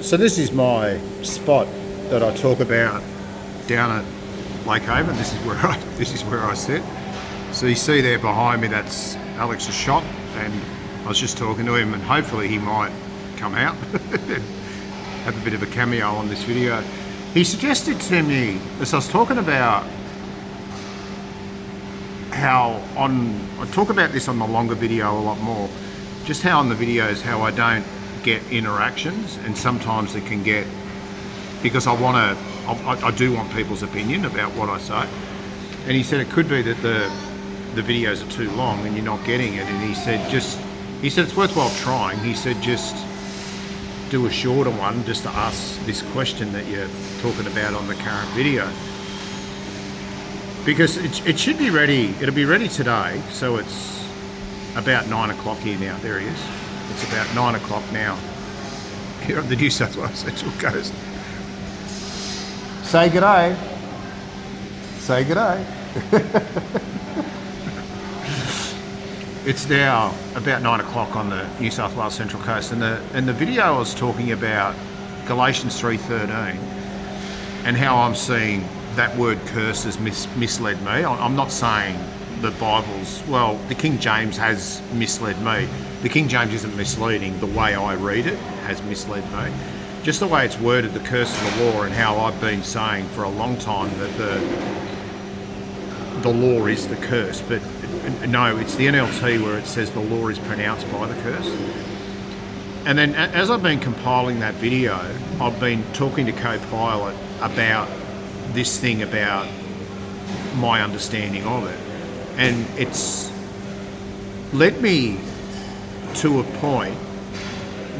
So this is my spot that I talk about down at Lake Haven. This is where I sit. So you see there behind me, that's Alex's shop, and I was just talking to him, and hopefully he might come out and have a bit of a cameo on this video. He suggested to me, as I was talking about how I talk about this on the longer video a lot more, just how on the videos how I don't get interactions, and sometimes it can get, because I do want people's opinion about what I say. And he said it could be that the videos are too long and you're not getting it, and he said it's worthwhile trying. He said just do a shorter one just to ask this question that you're talking about on the current video, because it should be ready. It'll be ready today, so it's about 9 o'clock here now. There he is. It's about 9 o'clock now here on the New South Wales Central Coast. Say g'day. Say g'day. It's now about 9 o'clock on the New South Wales Central Coast, and the video I was talking about Galatians 3:13 and how I'm seeing that word curse has misled me. I'm not saying the Bible's, well, the King James has misled me. The King James isn't misleading. The way I read it has misled me. Just the way it's worded, the curse of the law, and how I've been saying for a long time that the law is the curse. But no, it's the NLT where it says the law is pronounced by the curse. And then as I've been compiling that video, I've been talking to Copilot about this thing, about my understanding of it. And it's led me to a point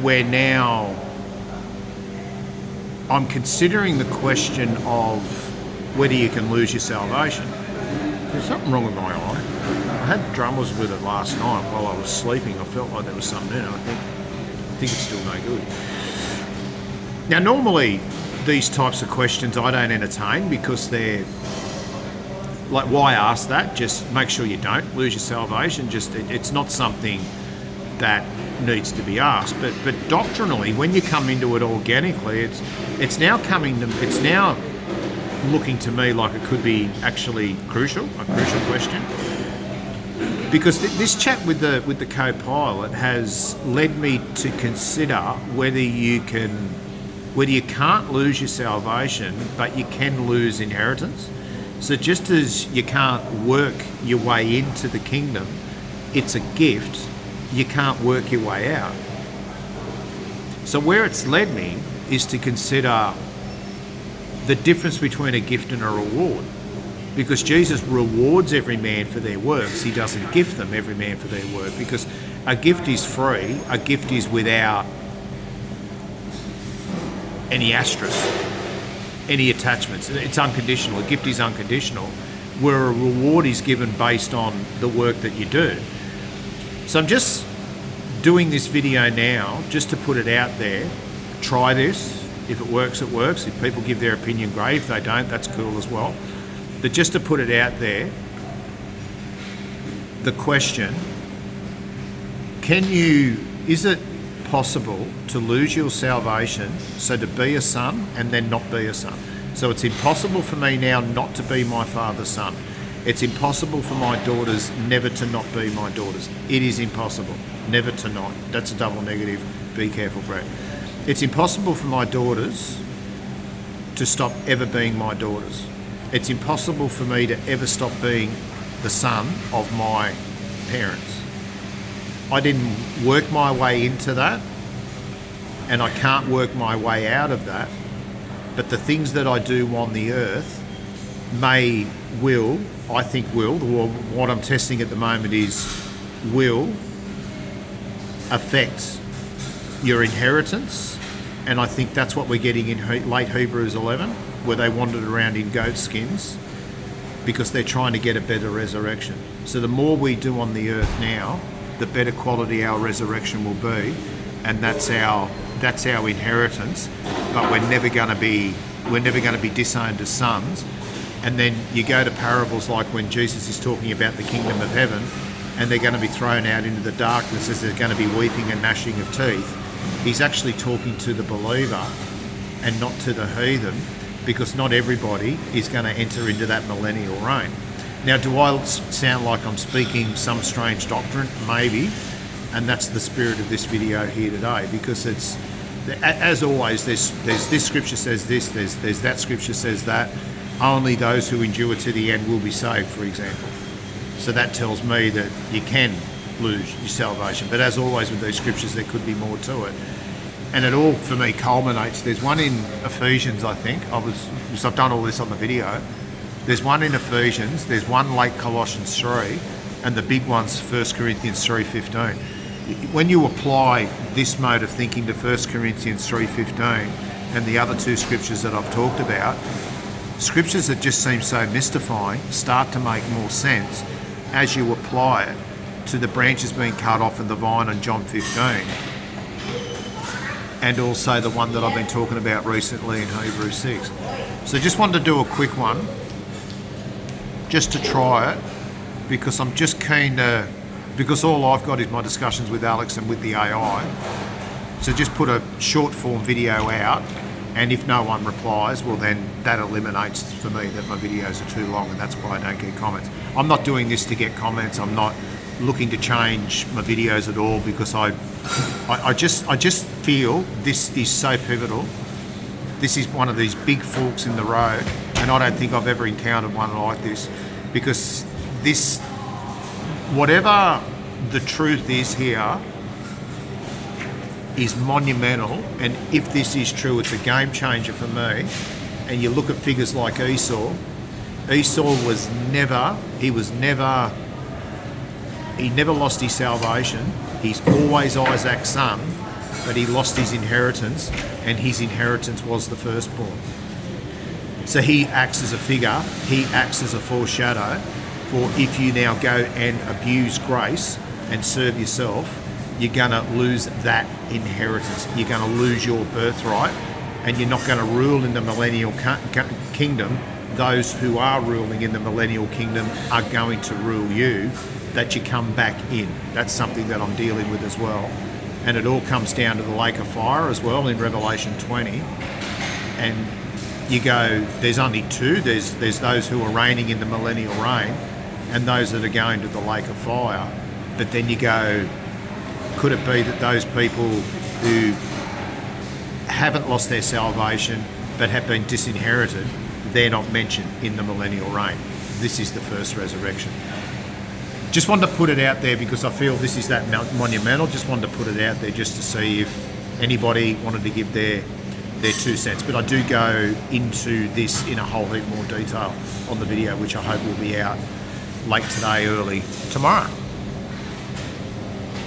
where now I'm considering the question of whether you can lose your salvation. There's something wrong with my eye. I had drummers with it last night while I was sleeping. I felt like there was something in it. I think it's still no good. Now, normally these types of questions I don't entertain, because they're like, why ask that? Just make sure you don't lose your salvation. It's not something that needs to be asked. But doctrinally, when you come into it organically, it's now looking to me like it could be actually a crucial question. Because this chat with the co-pilot has led me to consider whether you can't lose your salvation, but you can lose inheritance. So just as you can't work your way into the kingdom, it's a gift, you can't work your way out. So where it's led me is to consider the difference between a gift and a reward. Because Jesus rewards every man for their works. He doesn't gift them every man for their work, because a gift is free, a gift is without any asterisk, any attachments. It's unconditional. A gift is unconditional, where a reward is given based on the work that you do. So I'm just doing this video now just to put it out there. Try this. If it works, it works. If people give their opinion, great. If they don't, that's cool as well. But just to put it out there, the question, is it possible to lose your salvation, so to be a son and then not be a son? So it's impossible for me now not to be my father's son. It's impossible for my daughters never to not be my daughters. It is impossible, never to not. That's a double negative. Be careful, Brett. It's impossible for my daughters to stop ever being my daughters. It's impossible for me to ever stop being the son of my parents. I didn't work my way into that, and I can't work my way out of that. But the things that I do on the earth what I'm testing at the moment will affect your inheritance. And I think that's what we're getting in late Hebrews 11, where they wandered around in goat skins because they're trying to get a better resurrection. So the more we do on the earth now, the better quality our resurrection will be, and that's our inheritance. But we're never going to be disowned as sons. And then you go to parables like when Jesus is talking about the kingdom of heaven, and they're going to be thrown out into the darkness as there's going to be weeping and gnashing of teeth. he's actually talking to the believer and not to the heathen, because not everybody is going to enter into that millennial reign. Now, do I sound like I'm speaking some strange doctrine? Maybe. And that's the spirit of this video here today, because it's, as always, there's this scripture says this, there's that scripture says that. Only those who endure to the end will be saved, for example. So that tells me that you can lose your salvation. But as always with these scriptures, there could be more to it. And it all, for me, culminates. There's one in Ephesians, I think. Because I've done all this on the video. There's one in Ephesians. There's one like Colossians 3. And the big one's 1 Corinthians 3:15. When you apply this mode of thinking to 1 Corinthians 3:15 and the other two scriptures that I've talked about, scriptures that just seem so mystifying start to make more sense as you apply it to the branches being cut off in the vine in John 15, and also the one that I've been talking about recently in Hebrews 6. So just wanted to do a quick one just to try it, because I'm just keen to, because all I've got is my discussions with Alex and with the AI. So just put a short form video out, and if no one replies, well then that eliminates for me that my videos are too long, and that's why I don't get comments. I'm not doing this to get comments. I'm not looking to change my videos at all, because I just feel this is so pivotal. This is one of these big forks in the road, and I don't think I've ever encountered one like this, because this, whatever the truth is here, is monumental. And if this is true, it's a game changer for me. And you look at figures like Esau was never, he never lost his salvation. He's always Isaac's son, but he lost his inheritance, and his inheritance was the firstborn. So he acts as a figure, he acts as a foreshadow for, if you now go and abuse grace and serve yourself, you're going to lose that inheritance. You're going to lose your birthright, and you're not going to rule in the millennial kingdom. Those who are ruling in the millennial kingdom are going to rule you, that you come back in. That's something that I'm dealing with as well. And it all comes down to the lake of fire as well in Revelation 20. And you go, there's only two. There's those who are reigning in the millennial reign, and those that are going to the lake of fire. But then you go, could it be that those people who haven't lost their salvation but have been disinherited, they're not mentioned in the millennial reign? This is the first resurrection. Just wanted to put it out there because I feel this is that monumental. Just wanted to put it out there just to see if anybody wanted to give their 2 cents. But I do go into this in a whole heap more detail on the video, which I hope will be out late today, early tomorrow.